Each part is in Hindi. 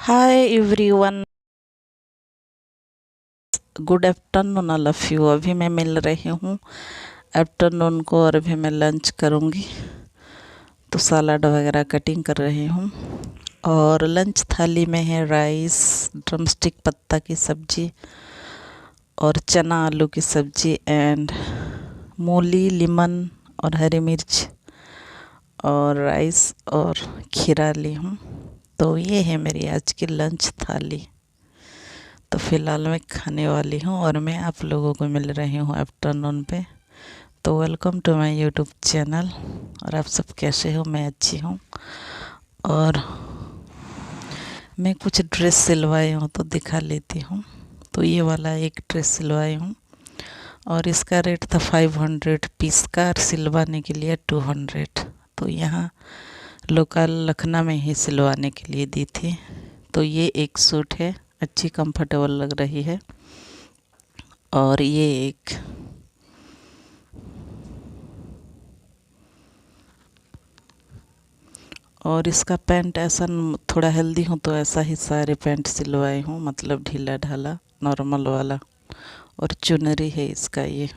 Hi everyone, good afternoon all of you. अभी मैं मिल रही हूँ आफ्टरनून को और अभी मैं लंच करूँगी। तो सलाद वगैरह कटिंग कर रही हूँ और लंच थाली में है राइस, ड्रमस्टिक पत्ता की सब्जी और चना आलू की सब्जी एंड मूली, लेमन और हरी मिर्च और राइस और खीरा ली हूँ। तो ये है मेरी आज की लंच थाली। तो फ़िलहाल मैं खाने वाली हूँ और मैं आप लोगों को मिल रही हूँ आफ्टरनून पे। तो welcome to my YouTube channel. और आप सब कैसे हो? मैं अच्छी हूँ। और मैं कुछ ड्रेस सिलवाई हूँ तो दिखा लेती हूँ। तो ये वाला एक ड्रेस सिलवाई हूँ और इसका रेट था 500 पीस का और सिलवाने के लिए 200। तो यहाँ लोकल लखनऊ में ही सिलवाने के लिए दी थी। तो ये एक सूट है, अच्छी कंफर्टेबल लग रही है। और ये एक और इसका पैंट ऐसा थोड़ा हेल्दी हूँ तो ऐसा ही सारे पैंट सिलवाई हूँ, मतलब ढीला ढाला नॉर्मल वाला। और चुनरी है इसका ये।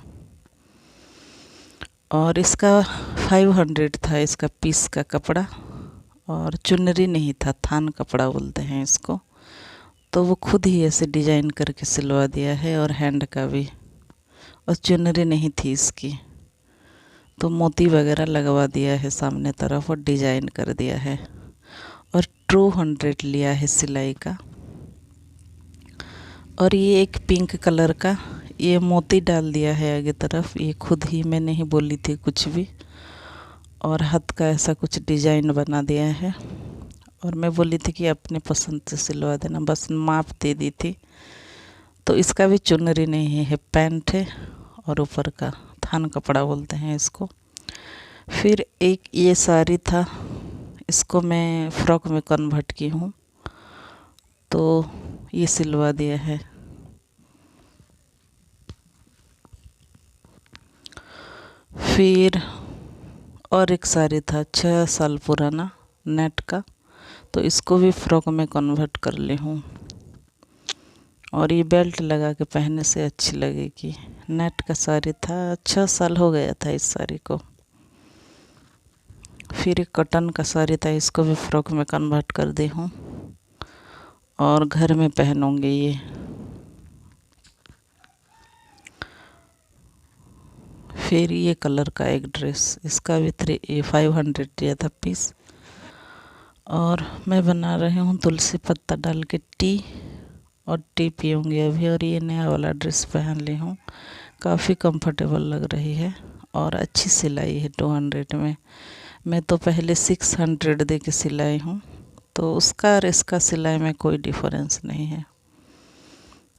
और इसका 500 था इसका पीस का कपड़ा। और चुनरी नहीं था, थान कपड़ा बोलते हैं इसको। तो वो खुद ही ऐसे डिजाइन करके सिलवा दिया है और हैंड का भी। और चुनरी नहीं थी इसकी, तो मोती वगैरह लगवा दिया है सामने तरफ और डिजाइन कर दिया है। और 200 लिया है सिलाई का। और ये एक पिंक कलर का ये मोती डाल दिया है आगे तरफ, ये खुद ही, मैं नहीं बोली थी कुछ भी। और हाथ का ऐसा कुछ डिजाइन बना दिया है। और मैं बोली थी कि अपने पसंद से सिलवा देना, बस माप दे दी थी। तो इसका भी चुनरी नहीं है, पैंट है और ऊपर का थान कपड़ा बोलते हैं इसको। फिर एक ये साड़ी था, इसको मैं फ्रॉक में कन्वर्ट की हूँ तो ये सिलवा दिया है। फिर और एक साड़ी था 6 साल पुराना नेट का, तो इसको भी फ्रॉक में कन्वर्ट कर ली हूँ। और ये बेल्ट लगा के पहनने से अच्छी लगेगी। नेट का साड़ी था, 6 साल हो गया था इस साड़ी को। फिर एक कॉटन का साड़ी था, इसको भी फ्रॉक में कन्वर्ट कर दी हूँ और घर में पहनूंगी ये। फिर ये कलर का एक ड्रेस, इसका भी 500 दिया था पीस। और मैं बना रही हूँ तुलसी पत्ता डाल के टी, और टी पीऊँगी अभी। और ये नया वाला ड्रेस पहन ली हूँ, काफ़ी कंफर्टेबल लग रही है और अच्छी सिलाई है 200 में। मैं तो पहले 600 दे के सिलाई हूँ, तो उसका और इसका सिलाई में कोई डिफरेंस नहीं है।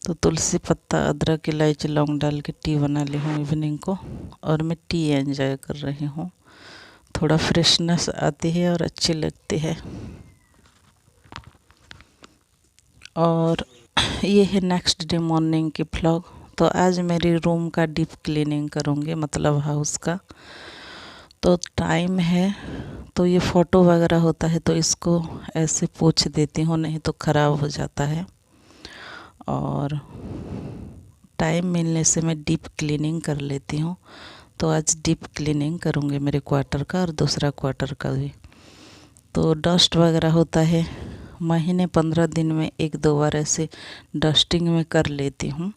तो तुलसी पत्ता, अदरक, इलायची, लौंग डाल के टी बना ली हूँ इवनिंग को। और मैं टी एंजॉय कर रही हूँ, थोड़ा फ्रेशनेस आती है और अच्छी लगती है। और ये है नेक्स्ट डे मॉर्निंग की व्लॉग। तो आज मेरी रूम का डीप क्लीनिंग करूँगी, मतलब हाउस का। तो टाइम है, तो ये फ़ोटो वगैरह होता है तो इसको ऐसे पोंछ देती हूँ, नहीं तो ख़राब हो जाता है। और टाइम मिलने से मैं डीप क्लीनिंग कर लेती हूँ। तो आज डीप क्लीनिंग करूँगी मेरे क्वार्टर का और दूसरा क्वार्टर का भी। तो डस्ट वगैरह होता है, महीने 15 दिन में 1-2 बार ऐसे डस्टिंग में कर लेती हूँ।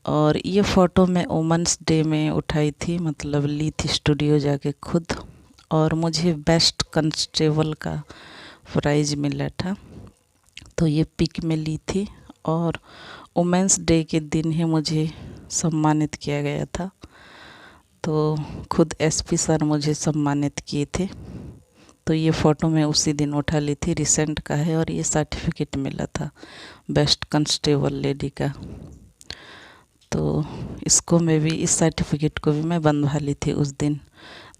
और ये फ़ोटो मैं वुमेंस डे में उठाई थी, मतलब ली थी स्टूडियो जाके खुद। और मुझे बेस्ट कांस्टेबल का प्राइज़ मिला था, तो ये पिक में ली थी। और वुमेंस डे के दिन ही मुझे सम्मानित किया गया था, तो खुद एसपी सर मुझे सम्मानित किए थे। तो ये फ़ोटो मैं उसी दिन उठा ली थी, रिसेंट का है। और ये सर्टिफिकेट मिला था बेस्ट कांस्टेबल लेडी का। तो इसको मैं भी, इस सर्टिफिकेट को भी मैं बंधवा ली थी उस दिन।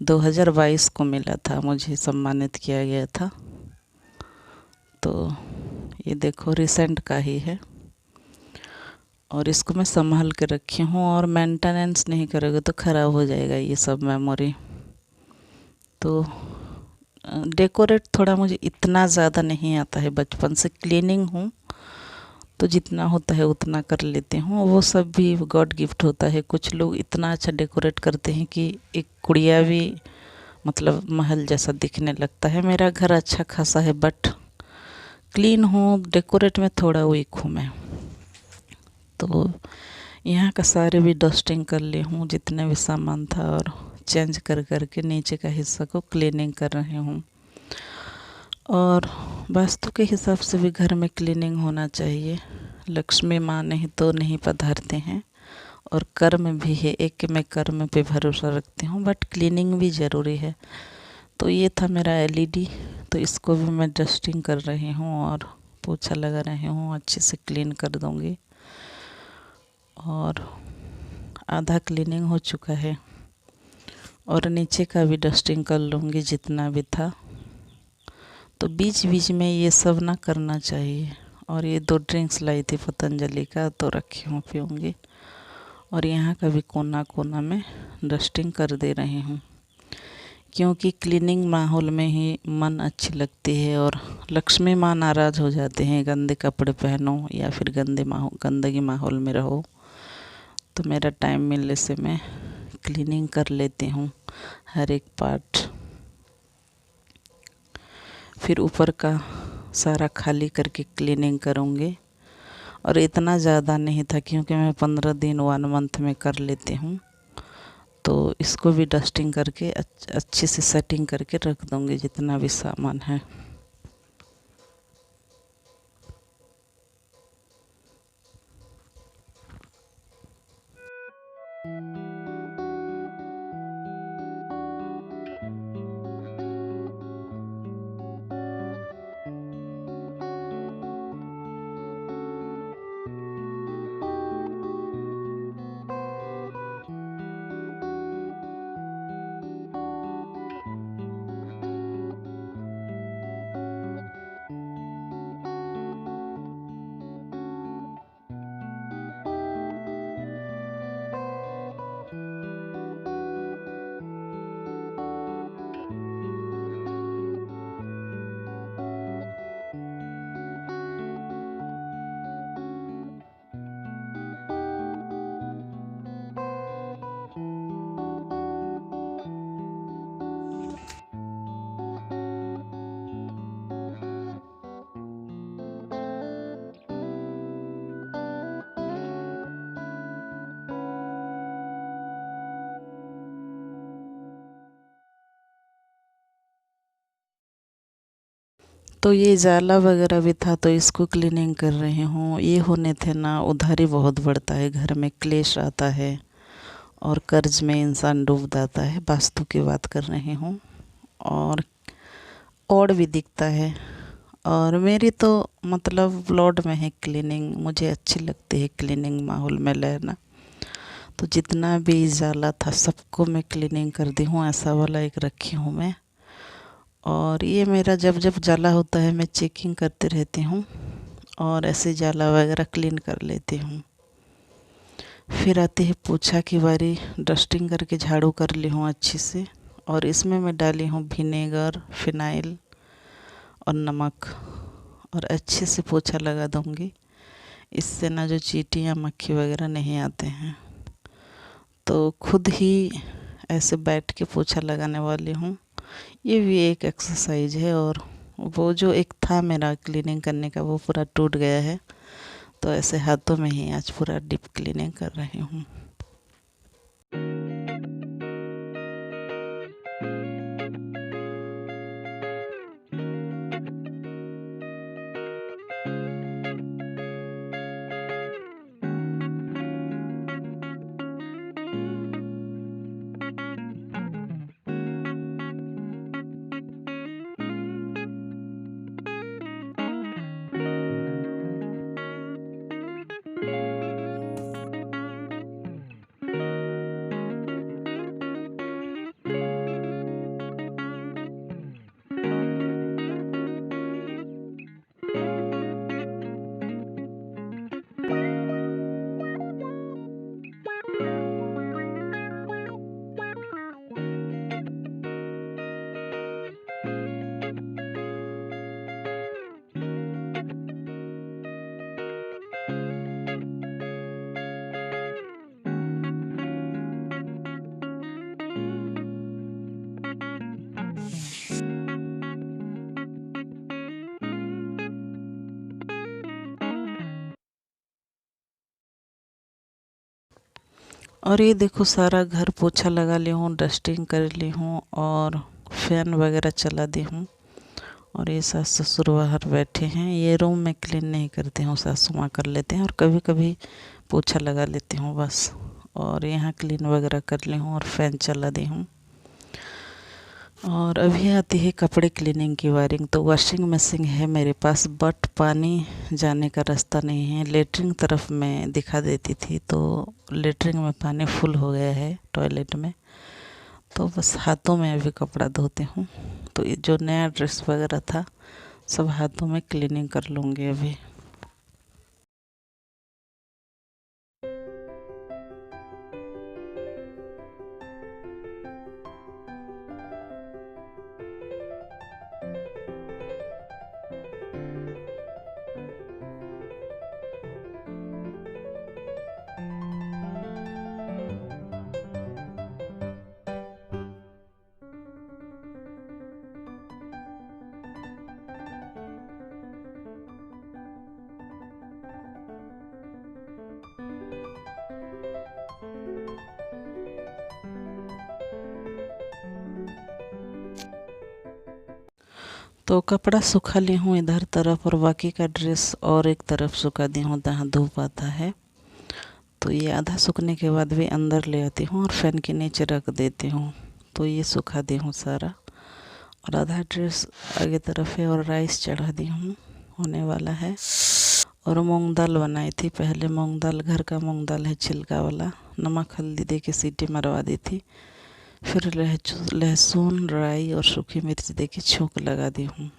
2022 को मिला था, मुझे सम्मानित किया गया था। तो ये देखो रिसेंट का ही है। और इसको मैं संभाल के रखी हूँ, और मेंटेनेंस नहीं करोगे तो ख़राब हो जाएगा ये सब मेमोरी। तो डेकोरेट थोड़ा मुझे इतना ज़्यादा नहीं आता है, बचपन से क्लीनिंग हूँ तो जितना होता है उतना कर लेती हूँ। वो सब भी गॉड गिफ्ट होता है। कुछ लोग इतना अच्छा डेकोरेट करते हैं कि एक गुड़िया भी मतलब महल जैसा दिखने लगता है। मेरा घर अच्छा खासा है बट क्लीन हूँ, डेकोरेट में थोड़ा वीक हूँ मैं। तो यहाँ का सारे भी डस्टिंग कर ली हूँ जितने भी सामान था, और चेंज कर करके नीचे का हिस्सा को क्लीनिंग कर रही हूँ। और वास्तु के हिसाब से भी घर में क्लीनिंग होना चाहिए। लक्ष्मी माँ नहीं तो नहीं पधारते हैं, और कर्म भी है एक, मैं कर्म पे भरोसा रखती हूँ बट क्लीनिंग भी ज़रूरी है। तो ये था मेरा एलईडी, तो इसको भी मैं डस्टिंग कर रही हूँ और पोछा लगा रही हूँ, अच्छे से क्लीन कर दूँगी। और आधा क्लीनिंग हो चुका है, और नीचे का भी डस्टिंग कर लूँगी जितना भी था। तो बीच बीच में ये सब ना करना चाहिए। और ये 2 ड्रिंक्स लाई थी पतंजलि का, तो रखी हूँ, पीऊँगी। और यहाँ का भी कोना कोना में डस्टिंग कर दे रही हूँ, क्योंकि क्लीनिंग माहौल में ही मन अच्छी लगती है। और लक्ष्मी माँ नाराज़ हो जाते हैं, गंदे कपड़े पहनो या फिर गंदगी माहौल में रहो। तो मेरा टाइम मिलने से मैं क्लीनिंग कर लेती हूँ हर एक पार्ट। फिर ऊपर का सारा खाली करके क्लीनिंग करूँगी। और इतना ज़्यादा नहीं था क्योंकि मैं 15 दिन 1 मंथ में कर लेती हूँ। तो इसको भी डस्टिंग करके अच्छे से सेटिंग करके रख दूँगी जितना भी सामान है। तो ये जाला वगैरह भी था तो इसको क्लीनिंग कर रही हूँ। ये होने थे ना, उधारी बहुत बढ़ता है, घर में क्लेश आता है और कर्ज में इंसान डूब जाता है। वास्तु की बात कर रही हूँ। और भी दिखता है। और मेरी तो मतलब ब्लड में है क्लीनिंग, मुझे अच्छी लगती है क्लीनिंग माहौल में रहना। तो जितना भी जाला था सबको मैं क्लीनिंग कर दी हूँ। ऐसा वाला एक रखी हूँ मैं। और ये मेरा जब जब जाला होता है मैं चेकिंग करते रहती हूँ, और ऐसे जाला वगैरह क्लीन कर लेती हूँ। फिर आती है पोछा की बारी। डस्टिंग करके झाड़ू कर ली हूँ अच्छी से, और इसमें मैं डाली हूँ विनेगर, फिनाइल और नमक, और अच्छे से पोछा लगा दूँगी। इससे ना जो चींटियाँ मक्खी वगैरह नहीं आते हैं। तो खुद ही ऐसे बैठ के पोछा लगाने वाली हूँ। ये भी एक एक्सरसाइज है। और वो जो एक था मेरा क्लीनिंग करने का वो पूरा टूट गया है, तो ऐसे हाथों में ही आज पूरा डीप क्लीनिंग कर रही हूँ। और ये देखो सारा घर पोछा लगा ली हूँ, डस्टिंग कर ली हूँ और फैन वगैरह चला दी हूँ। और ये सास ससुर बाहर बैठे हैं। ये रूम में क्लीन नहीं करती हूँ, सासू माँ कर लेते हैं और कभी कभी पोछा लगा लेती हूँ बस। और यहाँ क्लीन वगैरह कर ली हूँ और फैन चला दी हूँ। और अभी आती है कपड़े क्लीनिंग की वायरिंग। तो वॉशिंग मशीन है मेरे पास, बट पानी जाने का रास्ता नहीं है। लेटरिन तरफ मैं दिखा देती थी, तो लेटरिन में पानी फुल हो गया है टॉयलेट में। तो बस हाथों में अभी कपड़ा धोते हूँ। तो ये जो नया ड्रेस वगैरह था सब हाथों में क्लीनिंग कर लूँगी अभी। तो कपड़ा सुखा ली हूँ इधर तरफ और बाकी का ड्रेस और एक तरफ सुखा दी हूँ जहाँ धूप आता है। तो ये आधा सूखने के बाद भी अंदर ले आती हूँ और फैन के नीचे रख देती हूँ। तो ये सुखा दी हूँ सारा। और आधा ड्रेस आगे तरफ है और राइस चढ़ा दी हूँ, होने वाला है। और मूंग दाल बनाई थी पहले। मूंग दाल घर का मूंग दाल है, छिलका वाला। नमक हल्दी दे के सीटी मरवा दी थी। फिर लहसुन राई और सूखी मिर्च दे के छोंक लगा दी हूँ।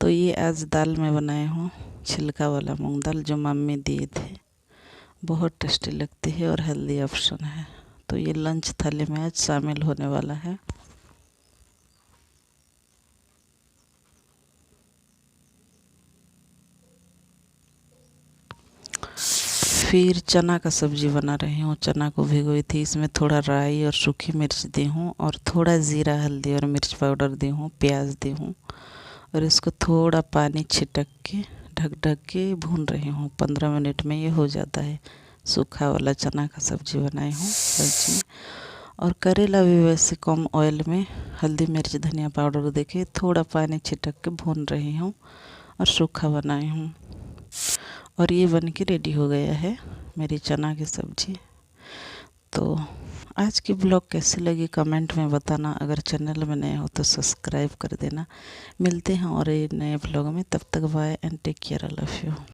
तो ये आज दाल में बनाए हूँ, छिलका वाला मूंग दाल जो मम्मी दिए थे। बहुत टेस्टी लगती है और हेल्दी ऑप्शन है। तो ये लंच थाली में आज शामिल होने वाला है। फिर चना का सब्जी बना रही हूँ। चना को भिगोई थी, इसमें थोड़ा राई और सूखी मिर्च दी हूँ और थोड़ा ज़ीरा हल्दी और मिर्च पाउडर दी हूँ, प्याज दी हूँ। और इसको थोड़ा पानी छिटक के ढक ढक के भून रही हूँ। 15 मिनट में ये हो जाता है। सूखा वाला चना का सब्जी बनाई हूँ सब्जी। और करेला भी वैसे कम ऑयल में हल्दी मिर्च धनिया पाउडर देके थोड़ा पानी छिटक के भून रही हूँ और सूखा बनाई हूँ। और ये बन के रेडी हो गया है मेरी चना की सब्ज़ी। तो आज की ब्लॉग कैसी लगी कमेंट में बताना। अगर चैनल में नए हो तो सब्सक्राइब कर देना। मिलते हैं और एक नए ब्लॉग में, तब तक bye and take care, I love you.